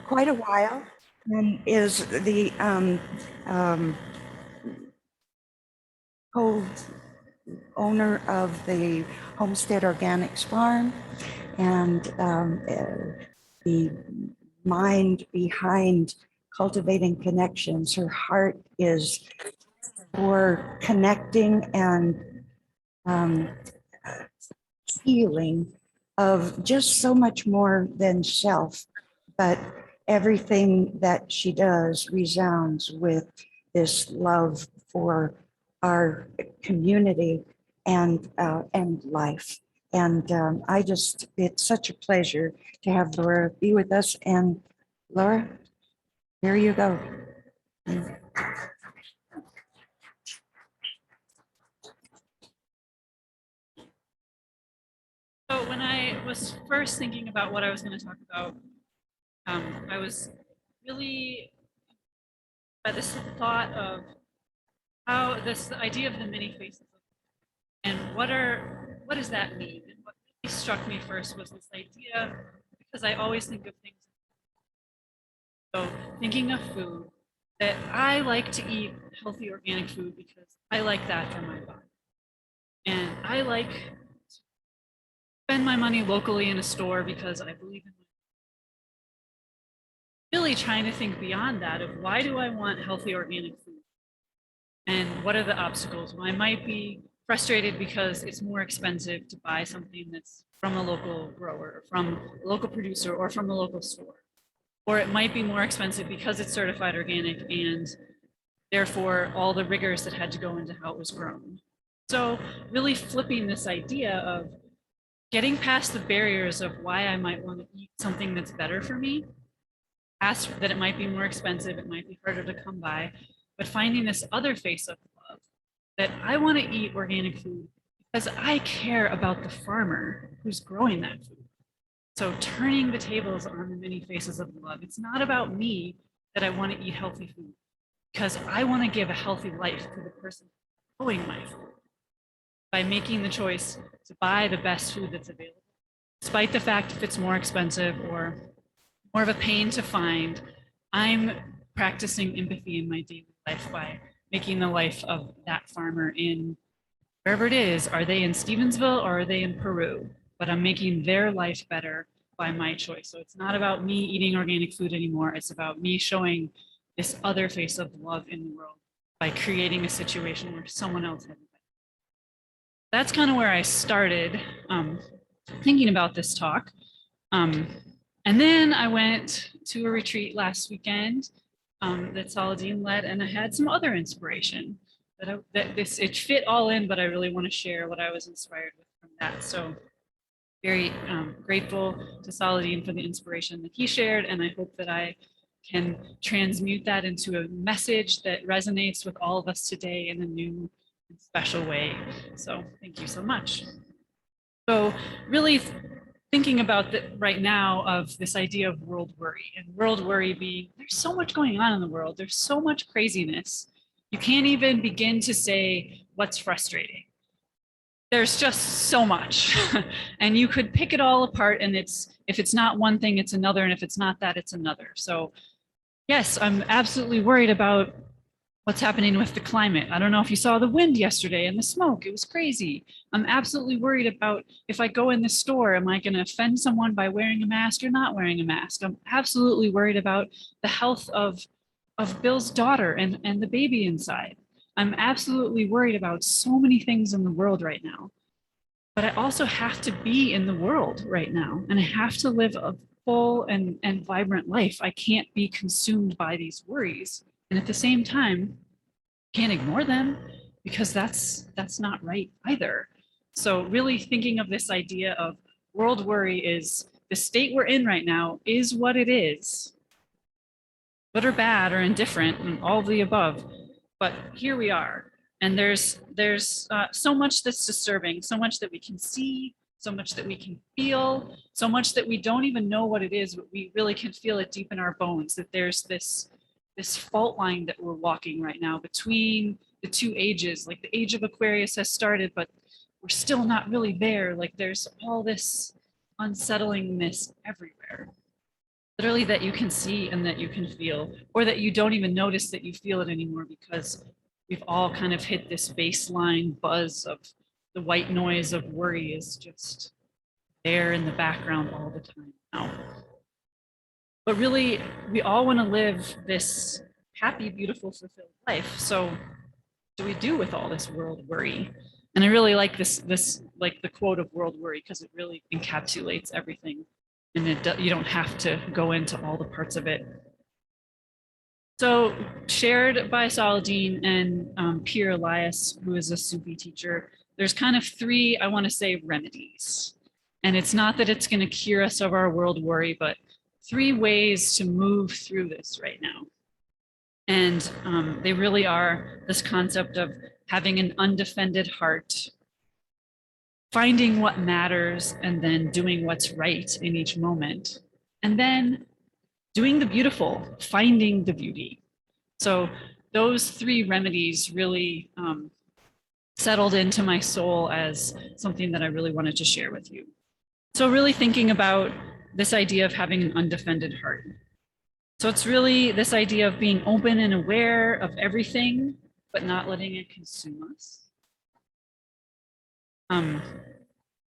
quite a while and is the co-owner of the Homestead Organics Farm and the mind behind cultivating connections. Her heart is for connecting and um, healing of just so much more than self, but everything that she does resounds with this love for our community and life. And it's such a pleasure to have Laura be with us. And Laura, here you go. So when I was first thinking about what I was going to talk about, I was really by this thought of how this idea of the many faces and what does that mean? And what really struck me first was this idea, because I always think of things. So thinking of food, that I like to eat healthy organic food because I like that for my body. And I like to spend my money locally in a store because I believe in really trying to think beyond that of why do I want healthy organic food? And what are the obstacles? Well, I might be frustrated because it's more expensive to buy something that's from a local grower, from a local producer, or from a local store. Or it might be more expensive because it's certified organic and therefore all the rigors that had to go into how it was grown. So really flipping this idea of getting past the barriers of why I might want to eat something that's better for me, past that it might be more expensive, it might be harder to come by, but finding this other face of love that I want to eat organic food because I care about the farmer who's growing that food. So turning the tables on the many faces of love. It's not about me that I want to eat healthy food because I want to give a healthy life to the person growing my food by making the choice to buy the best food that's available, despite the fact if it's more expensive or more of a pain to find. I'm practicing empathy in my daily life by making the life of that farmer in wherever it is. Are they in Stevensville or are they in Peru? But I'm making their life better by my choice. So it's not about me eating organic food anymore. It's about me showing this other face of love in the world by creating a situation where someone else has it. That's kind of where I started thinking about this talk. And then I went to a retreat last weekend that Saladin led, and I had some other inspiration it fit all in, but I really want to share what I was inspired with from that. So very grateful to Saladin for the inspiration that he shared, and I hope that I can transmute that into a message that resonates with all of us today in a new and special way. So thank you so much. So really thinking about right now of this idea of world worry, and world worry being there's so much going on in the world, there's so much craziness. You can't even begin to say what's frustrating. There's just so much. And you could pick it all apart, and if it's not one thing, it's another, and if it's not that, it's another. So yes, I'm absolutely worried about what's happening with the climate. I don't know if you saw the wind yesterday and the smoke, it was crazy. I'm absolutely worried about if I go in the store, am I going to offend someone by wearing a mask or not wearing a mask? I'm absolutely worried about the health of Bill's daughter and the baby inside. I'm absolutely worried about so many things in the world right now. But I also have to be in the world right now, and I have to live a full and vibrant life. I can't be consumed by these worries. And at the same time, can't ignore them because that's not right either. So really thinking of this idea of world worry is the state we're in right now is what it is, good or bad or indifferent and all of the above. But here we are, and there's so much that's disturbing, so much that we can see, so much that we can feel, so much that we don't even know what it is, but we really can feel it deep in our bones, that there's this fault line that we're walking right now between the two ages. Like the age of Aquarius has started, but we're still not really there. Like there's all this unsettlingness everywhere. literally that you can see and that you can feel, or that you don't even notice that you feel it anymore because we've all kind of hit this baseline buzz of the white noise of worry is just there in the background all the time now. But really, we all want to live this happy, beautiful, fulfilled life. So, what do we do with all this world worry? And I really like this like the quote of world worry because it really encapsulates everything, and you don't have to go into all the parts of it. So, shared by Saladin and Pierre Elias, who is a Sufi teacher, there's kind of three, I want to say, remedies. And it's not that it's going to cure us of our world worry, but three ways to move through this right now. And they really are this concept of having an undefended heart, finding what matters, and then doing what's right in each moment. And then doing the beautiful, finding the beauty. So those three remedies really settled into my soul as something that I really wanted to share with you. So really thinking about this idea of having an undefended heart. So it's really this idea of being open and aware of everything, but not letting it consume us.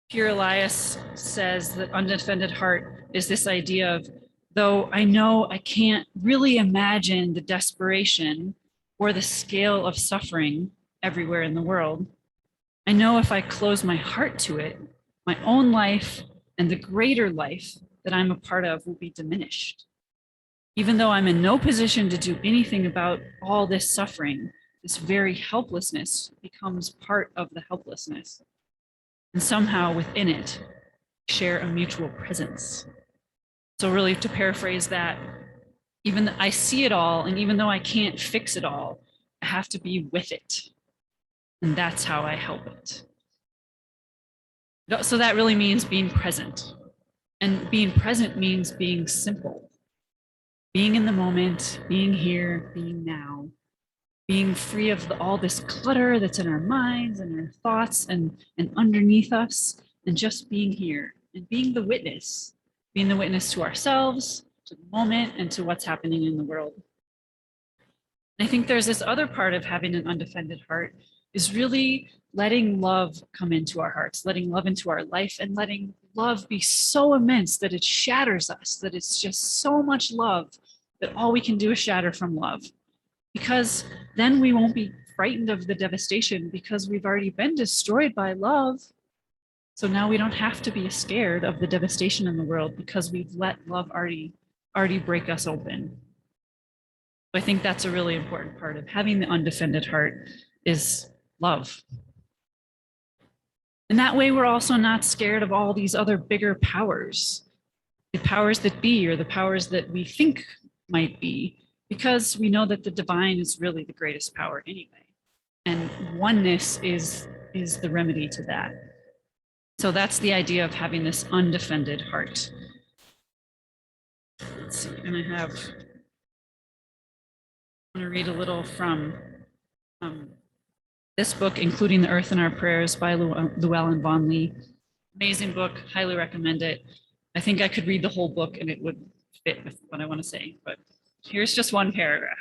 Pierre Elias says that undefended heart is this idea of, though I know I can't really imagine the desperation or the scale of suffering everywhere in the world, I know if I close my heart to it, my own life and the greater life that I'm a part of will be diminished. Even though I'm in no position to do anything about all this suffering, this very helplessness becomes part of the helplessness. And somehow within it, share a mutual presence. So really to paraphrase that, even though I see it all, and even though I can't fix it all, I have to be with it. And that's how I help it. So that really means being present. And being present means being simple. Being in the moment, being here, being now, being free of all this clutter that's in our minds and our thoughts and underneath us, and just being here and being the witness to ourselves, to the moment, and to what's happening in the world. And I think there's this other part of having an undefended heart is really letting love come into our hearts, letting love into our life, and letting love be so immense that it shatters us, that it's just so much love that all we can do is shatter from love. Because then we won't be frightened of the devastation because we've already been destroyed by love. So now we don't have to be scared of the devastation in the world because we've let love already break us open. I think that's a really important part of having the undefended heart is love. And that way we're also not scared of all these other bigger powers, the powers that be or the powers that we think might be, because we know that the divine is really the greatest power anyway. And oneness is the remedy to that. So that's the idea of having this undefended heart. Let's see, and I want to read a little from this book, Including the Earth in Our Prayers by Llewellyn Vaughan-Lee. Amazing book, highly recommend it. I think I could read the whole book and it would fit with what I want to say, but here's just one paragraph.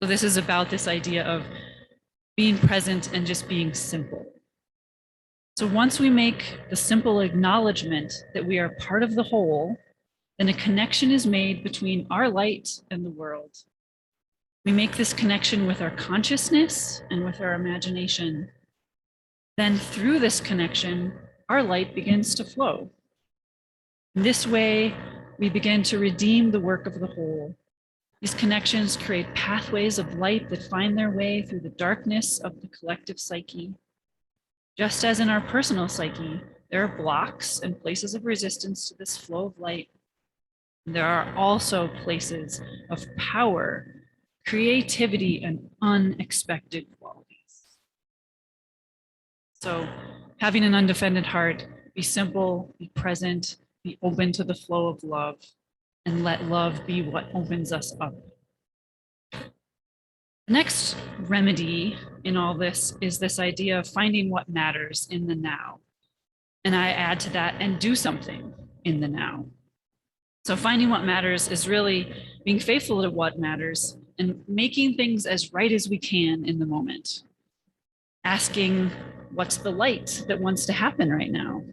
So this is about this idea of being present and just being simple. So once we make the simple acknowledgement that we are part of the whole, then a connection is made between our light and the world. We make this connection with our consciousness and with our imagination. Then through this connection, our light begins to flow. In this way, we begin to redeem the work of the whole. These connections create pathways of light that find their way through the darkness of the collective psyche. Just as in our personal psyche, there are blocks and places of resistance to this flow of light. There are also places of power, creativity, and unexpected qualities. So having an undefended heart, be simple, be present, be open to the flow of love, and let love be what opens us up. The next remedy in all this is this idea of finding what matters in the now. And I add to that, and do something in the now. So finding what matters is really being faithful to what matters and making things as right as we can in the moment. Asking, what's the light that wants to happen right now?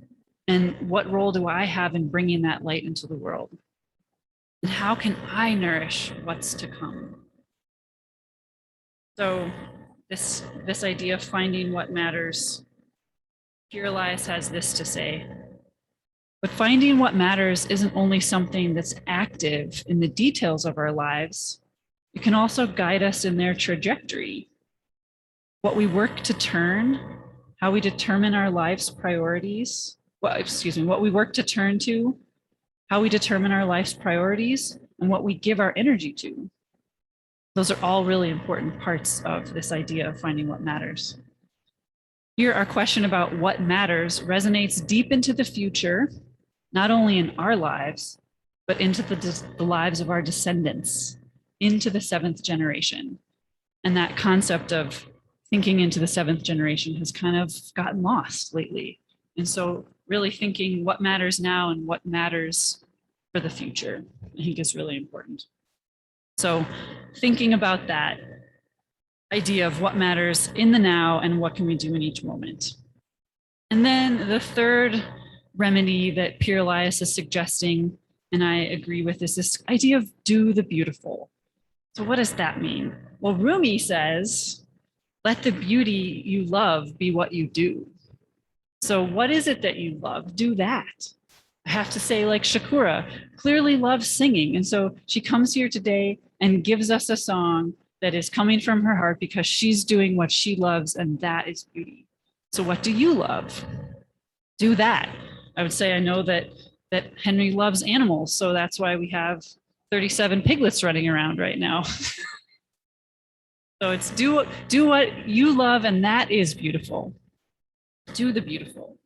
And what role do I have in bringing that light into the world? And how can I nourish what's to come? So this idea of finding what matters, Pure Elias has this to say. But finding what matters isn't only something that's active in the details of our lives, it can also guide us in their trajectory. What we work to turn, how we determine our life's priorities, what we work to turn to, how we determine our life's priorities, and what we give our energy to. Those are all really important parts of this idea of finding what matters. Here, our question about what matters resonates deep into the future, not only in our lives, but into the lives of our descendants, into the seventh generation. And that concept of thinking into the seventh generation has kind of gotten lost lately. And so really thinking what matters now and what matters for the future, I think is really important. So thinking about that idea of what matters in the now and what can we do in each moment. And then the third remedy that Pure Elias is suggesting, and I agree with, is this idea of do the beautiful. So what does that mean? Well, Rumi says, let the beauty you love be what you do. So what is it that you love? Do that. I have to say, like Shakura clearly loves singing. And so she comes here today and gives us a song that is coming from her heart because she's doing what she loves, and that is beauty. So what do you love? Do that. I would say I know that Henry loves animals, so that's why we have 37 piglets running around right now. So it's do what you love, and that is beautiful. Do the beautiful.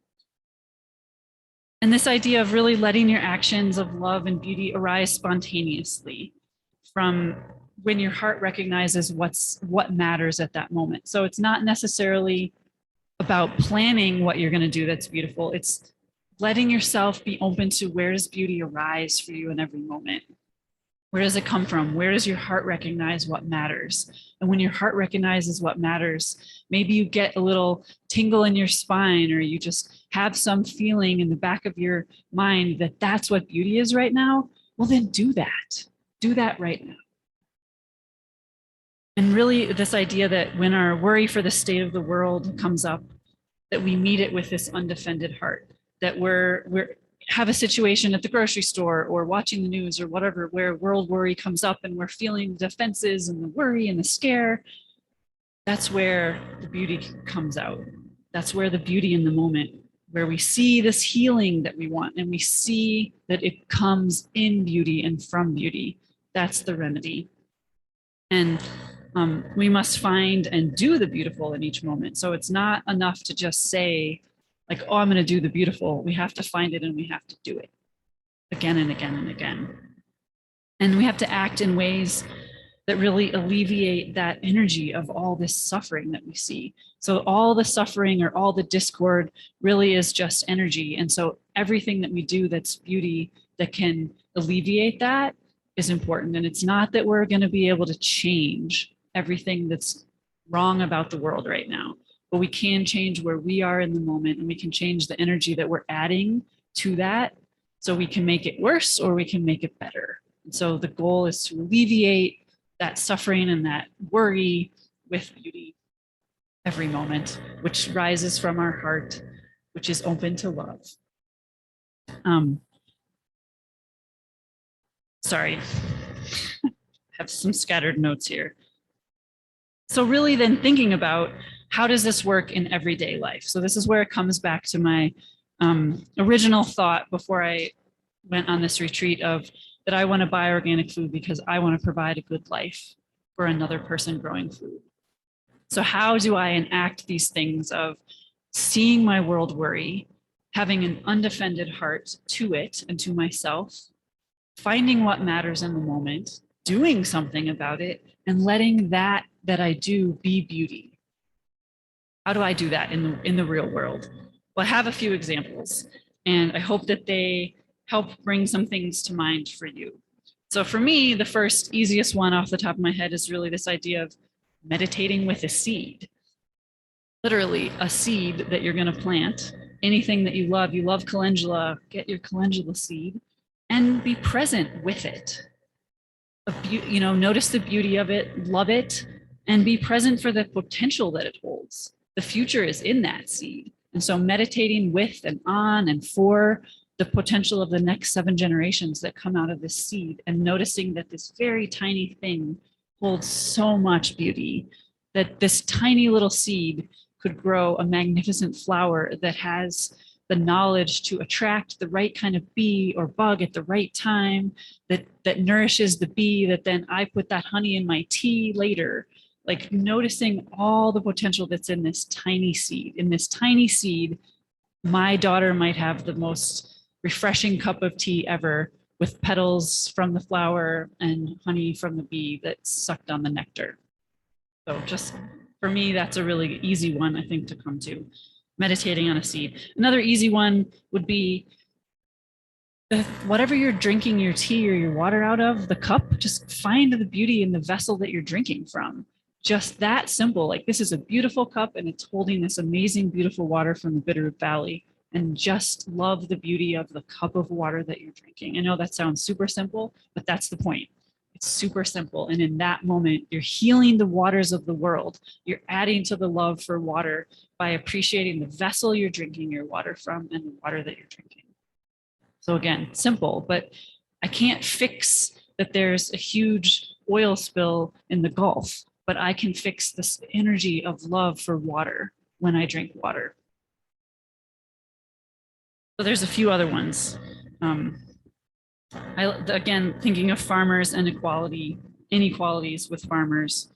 And this idea of really letting your actions of love and beauty arise spontaneously from when your heart recognizes what matters at that moment. So it's not necessarily about planning what you're going to do that's beautiful. It's letting yourself be open to where does beauty arise for you in every moment. Where does it come from? Where does your heart recognize what matters? And when your heart recognizes what matters, maybe you get a little tingle in your spine, or you just have some feeling in the back of your mind that that's what beauty is right now. Well, then do that. Do that right now. And really, this idea that when our worry for the state of the world comes up, that we meet it with this undefended heart, that we're have a situation at the grocery store or watching the news or whatever, where world worry comes up and we're feeling the defenses and the worry and the scare. That's where the beauty comes out. That's where the beauty in the moment, where we see this healing that we want and we see that it comes in beauty and from beauty. That's the remedy. And we must find and do the beautiful in each moment. So it's not enough to just say, like, oh, I'm going to do the beautiful. We have to find it and we have to do it again and again and again. And we have to act in ways that really alleviate that energy of all this suffering that we see. So all the suffering or all the discord really is just energy. And so everything that we do that's beauty that can alleviate that is important. And it's not that we're going to be able to change everything that's wrong about the world right now, but we can change where we are in the moment, and we can change the energy that we're adding to that, so we can make it worse or we can make it better. And so the goal is to alleviate that suffering and that worry with beauty every moment, which rises from our heart, which is open to love. Sorry, I have some scattered notes here. So really then thinking about, how does this work in everyday life? So this is where it comes back to my original thought before I went on this retreat of that I want to buy organic food because I want to provide a good life for another person growing food. So how do I enact these things of seeing my world worry, having an undefended heart to it and to myself, finding what matters in the moment, doing something about it, and letting that I do be beauty? How do I do that in the real world? Well, I have a few examples, and I hope that they help bring some things to mind for you. So for me, the first easiest one off the top of my head is really this idea of meditating with a seed. Literally a seed that you're going to plant. Anything that you love calendula, get your calendula seed and be present with it. Notice the beauty of it, love it, and be present for the potential that it holds. The future is in that seed. And so meditating with and on and for the potential of the next 7 generations that come out of this seed, and noticing that this very tiny thing holds so much beauty, that this tiny little seed could grow a magnificent flower that has the knowledge to attract the right kind of bee or bug at the right time, that nourishes the bee, that then I put that honey in my tea later. Like noticing all the potential that's in this tiny seed. In this tiny seed, my daughter might have the most refreshing cup of tea ever, with petals from the flower and honey from the bee that sucked on the nectar. So just for me, that's a really easy one, I think, to come to. Meditating on a seed. Another easy one would be whatever you're drinking your tea or your water out of, the cup, just find the beauty in the vessel that you're drinking from. Just that simple. Like, this is a beautiful cup and it's holding this amazing, beautiful water from the Bitterroot Valley. And just love the beauty of the cup of water that you're drinking. I know that sounds super simple, but that's the point. It's super simple. And in that moment, you're healing the waters of the world. You're adding to the love for water by appreciating the vessel you're drinking your water from and the water that you're drinking. So again, simple, but I can't fix that there's a huge oil spill in the Gulf, but I can fix this energy of love for water when I drink water. So there's a few other ones. Again, thinking of farmers and inequalities with farmers.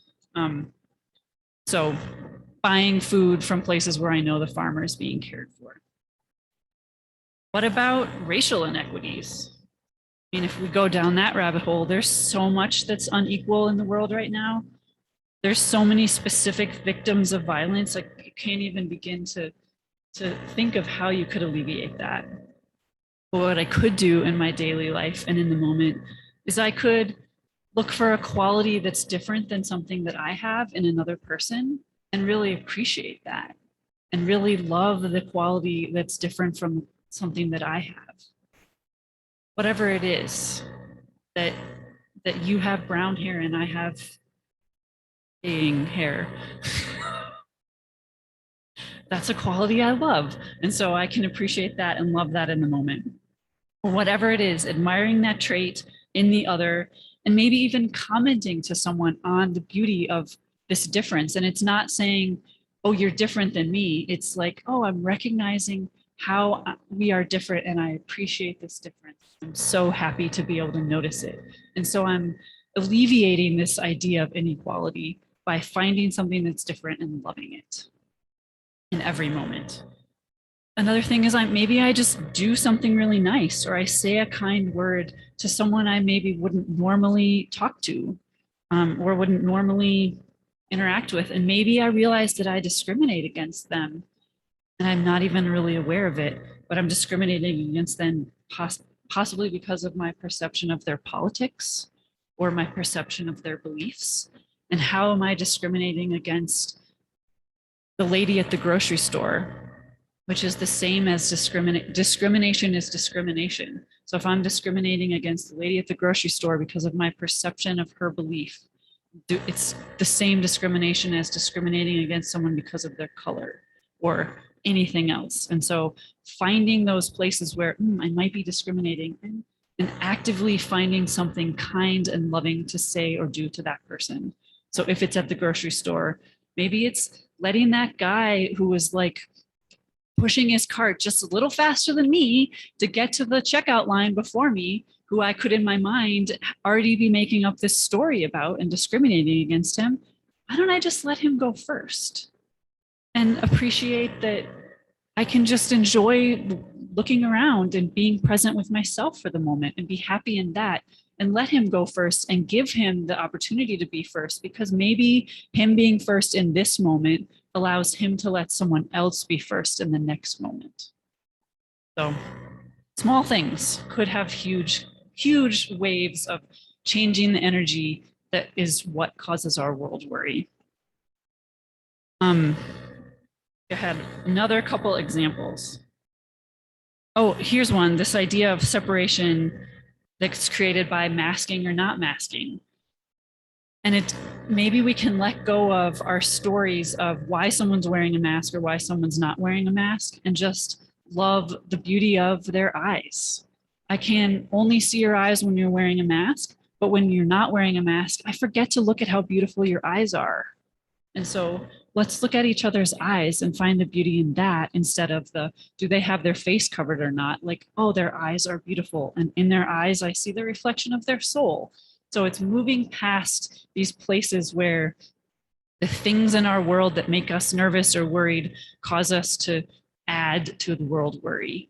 So buying food from places where I know the farmer is being cared for. What about racial inequities? I mean, if we go down that rabbit hole, there's so much that's unequal in the world right now. There's so many specific victims of violence, like you can't even begin to think of how you could alleviate that. But what I could do in my daily life and in the moment is I could look for a quality that's different than something that I have in another person and really appreciate that and really love the quality that's different from something that I have. Whatever it is that you have brown hair and I have haying hair. That's a quality I love. And so I can appreciate that and love that in the moment. Whatever it is, admiring that trait in the other, and maybe even commenting to someone on the beauty of this difference. And it's not saying, oh, you're different than me. It's like, oh, I'm recognizing how we are different and I appreciate this difference. I'm so happy to be able to notice it. And so I'm alleviating this idea of inequality by finding something that's different and loving it in every moment. Another thing is maybe I just do something really nice, or I say a kind word to someone I maybe wouldn't normally talk to, or wouldn't normally interact with. And maybe I realize that I discriminate against them and I'm not even really aware of it, but I'm discriminating against them possibly because of my perception of their politics or my perception of their beliefs. And how am I discriminating against the lady at the grocery store, which is the same as discrimination is discrimination. So if I'm discriminating against the lady at the grocery store because of my perception of her belief, it's the same discrimination as discriminating against someone because of their color or anything else. And so finding those places where I might be discriminating and actively finding something kind and loving to say or do to that person. So if it's at the grocery store, maybe it's letting that guy who was like pushing his cart just a little faster than me to get to the checkout line before me, who I could in my mind already be making up this story about and discriminating against him. Why don't I just let him go first and appreciate that I can just enjoy looking around and being present with myself for the moment and be happy in that, and let him go first and give him the opportunity to be first, because maybe him being first in this moment allows him to let someone else be first in the next moment. So Small things could have huge waves of changing the energy that is what causes our world worry. I had another couple examples. Oh, here's one, this idea of separation that's created by masking or not masking. And it maybe we can let go of our stories of why someone's wearing a mask or why someone's not wearing a mask and just love the beauty of their eyes. I can only see your eyes when you're wearing a mask, but when you're not wearing a mask, I forget to look at how beautiful your eyes are. And so let's look at each other's eyes and find the beauty in that instead of the, do they have their face covered or not? Like, oh, their eyes are beautiful. And in their eyes, I see the reflection of their soul. So it's moving past these places where the things in our world that make us nervous or worried cause us to add to the world worry.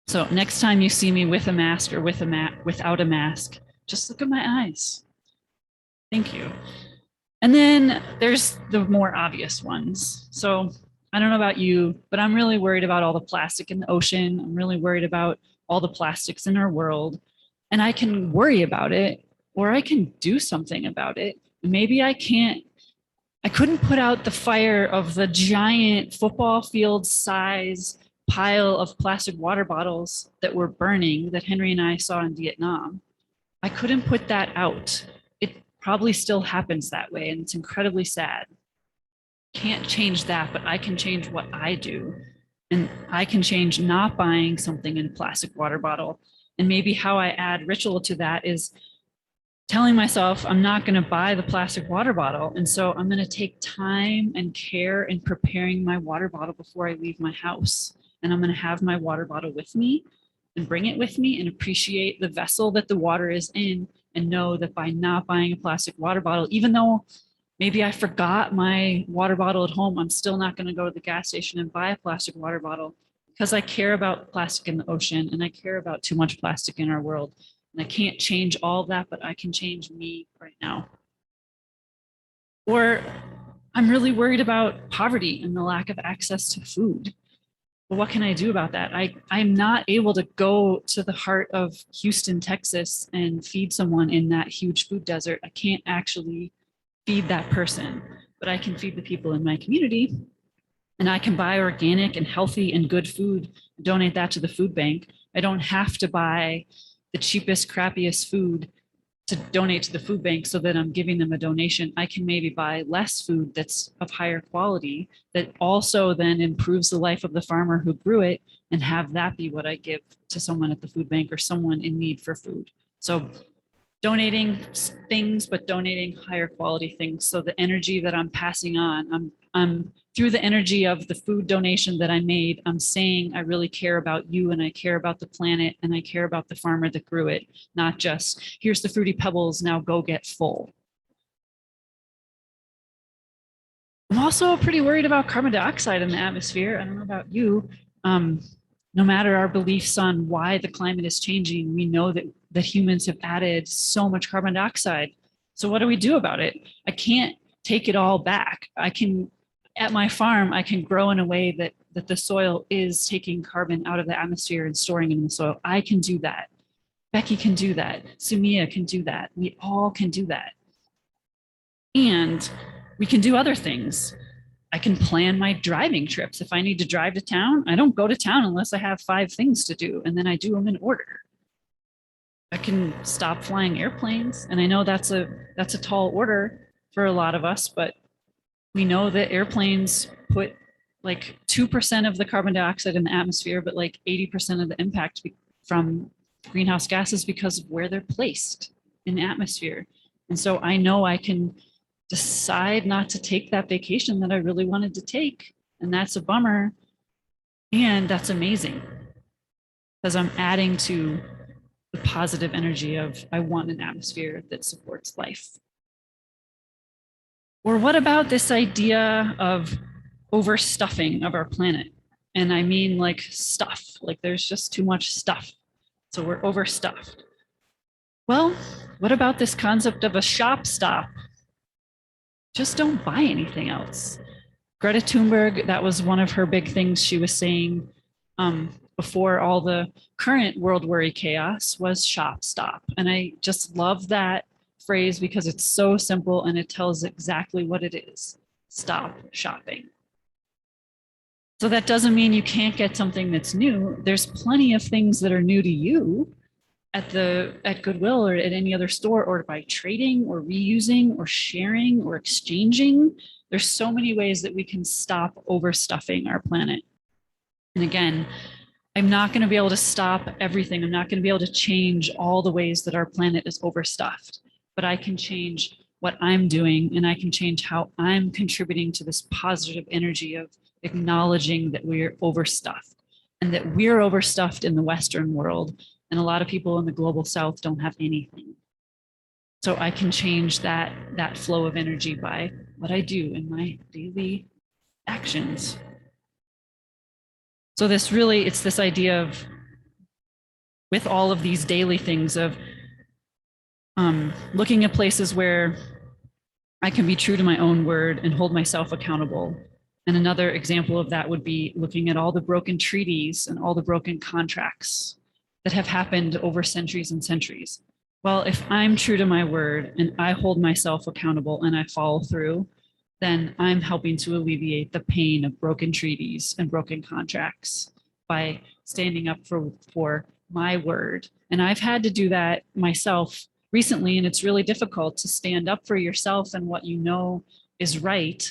So next time you see me with a mask or without a mask, just look at my eyes. Thank you. And then there's the more obvious ones. So I don't know about you, but I'm really worried about all the plastic in the ocean. I'm really worried about all the plastics in our world. And I can worry about it, or I can do something about it. Maybe I couldn't put out the fire of the giant football field size pile of plastic water bottles that were burning that Henry and I saw in Vietnam. I couldn't put that out. It probably still happens that way, and it's incredibly sad. Can't change that, but I can change what I do. And I can change not buying something in a plastic water bottle. And maybe how I add ritual to that is telling myself I'm not going to buy the plastic water bottle. And so I'm going to take time and care in preparing my water bottle before I leave my house. And I'm going to have my water bottle with me and bring it with me and appreciate the vessel that the water is in and know that by not buying a plastic water bottle, even though maybe I forgot my water bottle at home, I'm still not going to go to the gas station and buy a plastic water bottle because I care about plastic in the ocean and I care about too much plastic in our world. And I can't change all of that, but I can change me right now. Or I'm really worried about poverty and the lack of access to food. Well, what can I do about that? I'm not able to go to the heart of Houston, Texas and feed someone in that huge food desert. I can't actually feed that person, but I can feed the people in my community and I can buy organic and healthy and good food, donate that to the food bank. I don't have to buy the cheapest, crappiest food to donate to the food bank so that I'm giving them a donation. I can maybe buy less food that's of higher quality that also then improves the life of the farmer who grew it and have that be what I give to someone at the food bank or someone in need for food. So donating things, but donating higher quality things. So the energy that I'm passing on, I'm through the energy of the food donation that I made, I'm saying I really care about you and I care about the planet and I care about the farmer that grew it, not just here's the Fruity Pebbles, now go get full. I'm also pretty worried about carbon dioxide in the atmosphere. I don't know about you. No matter our beliefs on why the climate is changing, we know that humans have added so much carbon dioxide. So what do we do about it? I can't take it all back. I can, at my farm, I can grow in a way that the soil is taking carbon out of the atmosphere and storing it in the soil. I can do that. Becky can do that. Sumia can do that. We all can do that. And we can do other things. I can plan my driving trips. If I need to drive to town, I don't go to town unless I have 5 things to do, and then I do them in order. I can stop flying airplanes, and I know that's a tall order for a lot of us, but we know that airplanes put like 2% of the carbon dioxide in the atmosphere, but like 80% of the impact from greenhouse gases because of where they're placed in the atmosphere. And so I know I can decide not to take that vacation that I really wanted to take. And that's a bummer. And that's amazing because I'm adding to the positive energy of I want an atmosphere that supports life. Or what about this idea of overstuffing of our planet? And I mean like stuff, like there's just too much stuff. So we're overstuffed. Well, what about this concept of a shop stop? Just don't buy anything else. Greta Thunberg, that was one of her big things she was saying. before all the current world worry chaos was shop stop. And I just love that phrase because it's so simple and it tells exactly what it is. Stop shopping. So that doesn't mean you can't get something that's new. There's plenty of things that are new to you at Goodwill or at any other store, or by trading or reusing or sharing or exchanging. There's so many ways that we can stop overstuffing our planet. And again, I'm not going to be able to stop everything. I'm not going to be able to change all the ways that our planet is overstuffed, but I can change what I'm doing, and I can change how I'm contributing to this positive energy of acknowledging that we're overstuffed and that we're overstuffed in the Western world. And a lot of people in the global South don't have anything. So I can change that flow of energy by what I do in my daily actions. So it's this idea of, with all of these daily things, of looking at places where I can be true to my own word and hold myself accountable. And another example of that would be looking at all the broken treaties and all the broken contracts that have happened over centuries and centuries. Well, if I'm true to my word and I hold myself accountable and I follow through, then I'm helping to alleviate the pain of broken treaties and broken contracts by standing up for my word. And I've had to do that myself recently, and it's really difficult to stand up for yourself and what you know is right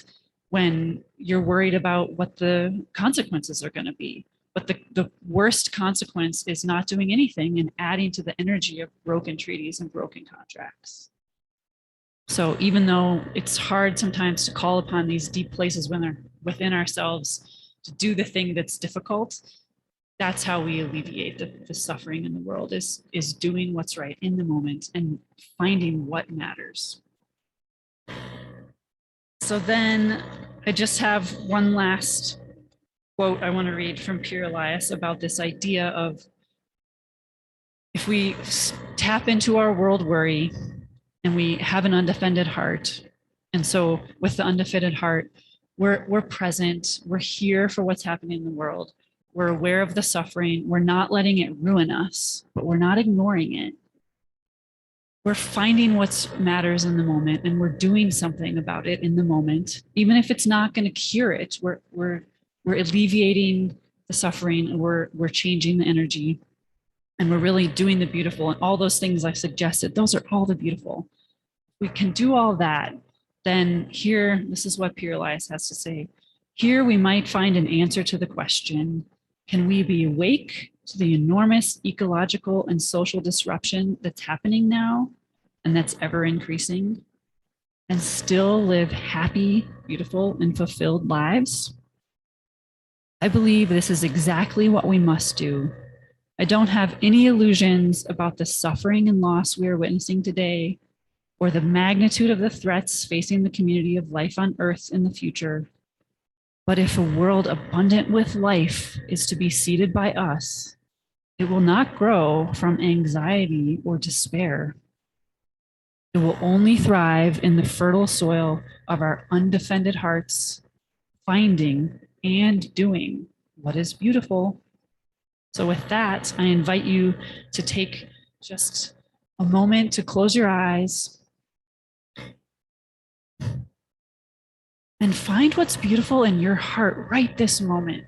when you're worried about what the consequences are going to be. But the worst consequence is not doing anything and adding to the energy of broken treaties and broken contracts. So even though it's hard sometimes to call upon these deep places when they're within ourselves to do the thing that's difficult, that's how we alleviate the suffering in the world, is doing what's right in the moment and finding what matters. So then I just have one last quote I want to read from Pure Elias about this idea of, if we tap into our world worry and we have an undefended heart, and so with the undefended heart, we're present, we're here for what's happening in the world, we're aware of the suffering, we're not letting it ruin us, but we're not ignoring it. We're finding what matters in the moment, and we're doing something about it in the moment, even if it's not going to cure it. We're alleviating the suffering, and we're changing the energy, and we're really doing the beautiful. And all those things I've suggested, those are all the beautiful. We can do all that. Then here, this is what Pure Elias has to say. Here we might find an answer to the question, can we be awake to the enormous ecological and social disruption that's happening now and that's ever increasing, and still live happy, beautiful, and fulfilled lives? I believe this is exactly what we must do. I don't have any illusions about the suffering and loss we are witnessing today, or the magnitude of the threats facing the community of life on Earth in the future. But if a world abundant with life is to be seeded by us, it will not grow from anxiety or despair. It will only thrive in the fertile soil of our undefended hearts, finding and doing what is beautiful. So with that, I invite you to take just a moment to close your eyes and find what's beautiful in your heart right this moment.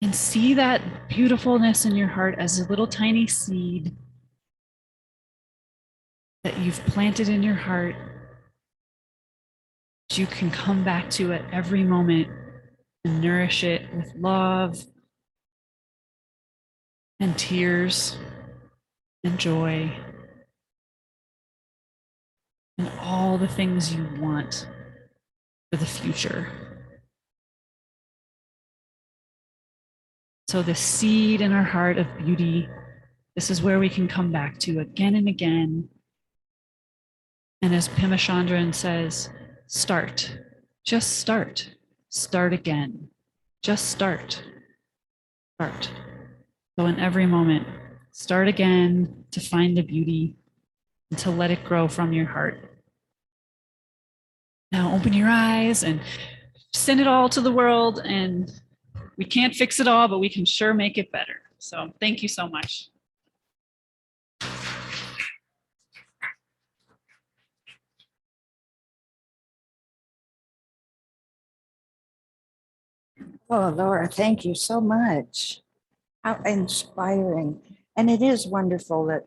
And see that beautifulness in your heart as a little tiny seed that you've planted in your heart, that you can come back to at every moment and nourish it with love and tears and joy and all the things you want for the future. So the seed in our heart of beauty, this is where we can come back to again and again. And as Pema Chandran says, start, just start, start again, just start. So in every moment, start again to find the beauty and to let it grow from your heart. Now open your eyes and send it all to the world. And we can't fix it all, but we can sure make it better. So thank you so much. Oh, Laura, thank you so much. How inspiring. And it is wonderful that